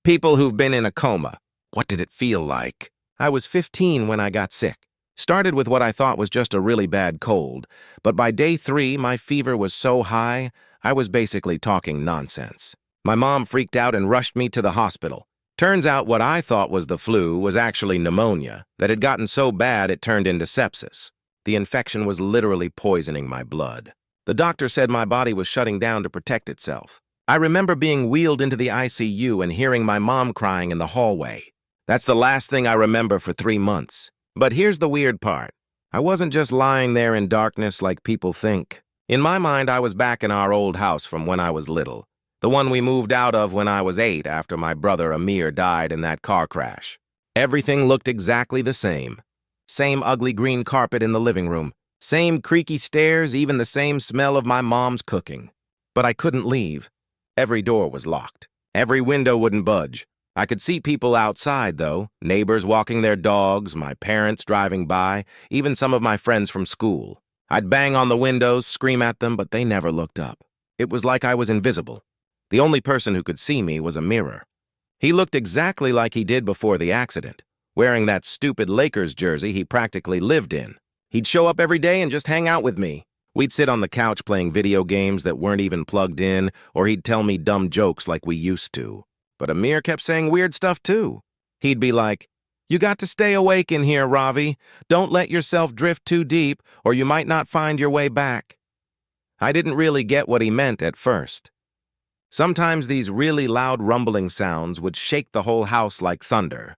People who've been in a coma. What did it feel like? I was 15 when I got sick. Started with what I thought was just a really bad cold, but by day 3, my fever was so high, I was basically talking nonsense. My mom freaked out and rushed me to the hospital. Turns out what I thought was the flu was actually pneumonia that had gotten so bad it turned into sepsis. The infection was literally poisoning my blood. The doctor said my body was shutting down to protect itself. I remember being wheeled into the ICU and hearing my mom crying in the hallway. That's the last thing I remember for 3 months. But here's the weird part. I wasn't just lying there in darkness like people think. In my mind, I was back in our old house from when I was little. The one we moved out of when I was 8 after my brother Amir died in that car crash. Everything looked exactly the same. Same ugly green carpet in the living room. Same creaky stairs, even the same smell of my mom's cooking. But I couldn't leave. Every door was locked. Every window wouldn't budge. I could see people outside, though, neighbors walking their dogs, my parents driving by, even some of my friends from school. I'd bang on the windows, scream at them, but they never looked up. It was like I was invisible. The only person who could see me was a mirror. He looked exactly like he did before the accident, wearing that stupid Lakers jersey he practically lived in. He'd show up every day and just hang out with me. We'd sit on the couch playing video games that weren't even plugged in, or he'd tell me dumb jokes like we used to. But Amir kept saying weird stuff too. He'd be like, "You got to stay awake in here, Ravi. Don't let yourself drift too deep, or you might not find your way back." I didn't really get what he meant at first. Sometimes these really loud rumbling sounds would shake the whole house like thunder,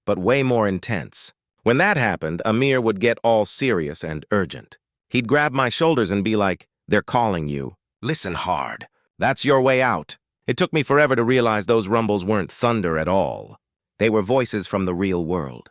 but way more intense. When that happened, Amir would get all serious and urgent. He'd grab my shoulders and be like, "They're calling you. Listen hard. That's your way out." It took me forever to realize those rumbles weren't thunder at all. They were voices from the real world.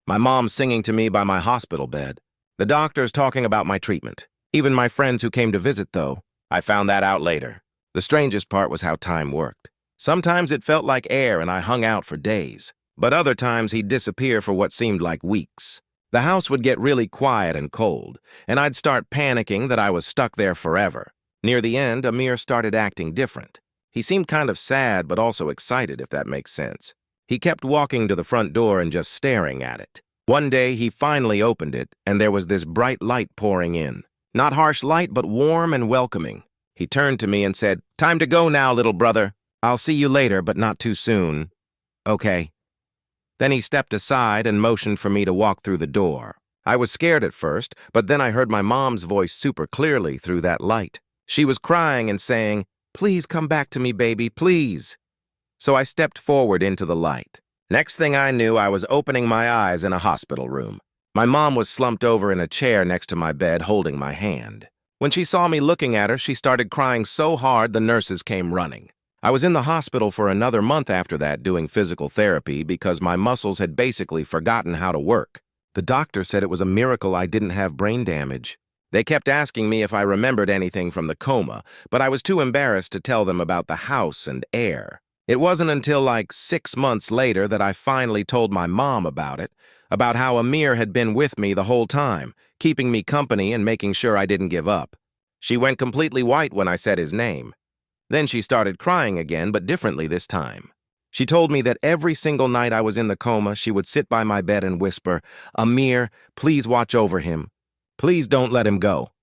My mom singing to me by my hospital bed. The doctors talking about my treatment. Even my friends who came to visit, though. I found that out later. The strangest part was how time worked. Sometimes it felt like air and I hung out for days. But other times he'd disappear for what seemed like weeks. The house would get really quiet and cold, and I'd start panicking that I was stuck there forever. Near the end, Amir started acting different. He seemed kind of sad but also excited, if that makes sense. He kept walking to the front door and just staring at it. One day, he finally opened it, and there was this bright light pouring in. Not harsh light, but warm and welcoming. He turned to me and said, "Time to go now, little brother. I'll see you later, but not too soon." "Okay." Then he stepped aside and motioned for me to walk through the door. I was scared at first, but then I heard my mom's voice super clearly through that light. She was crying and saying, "Please come back to me, baby, please." So I stepped forward into the light. Next thing I knew, I was opening my eyes in a hospital room. My mom was slumped over in a chair next to my bed, holding my hand. When she saw me looking at her, she started crying so hard the nurses came running. I was in the hospital for another month after that doing physical therapy because my muscles had basically forgotten how to work. The doctor said it was a miracle I didn't have brain damage. They kept asking me if I remembered anything from the coma, but I was too embarrassed to tell them about the house and air. It wasn't until like 6 months later that I finally told my mom about it, about how Amir had been with me the whole time, keeping me company and making sure I didn't give up. She went completely white when I said his name. Then she started crying again, but differently this time. She told me that every single night I was in the coma, she would sit by my bed and whisper, "Amir, please watch over him. Please don't let him go."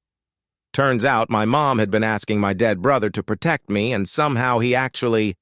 Turns out my mom had been asking my dead brother to protect me, and somehow he actually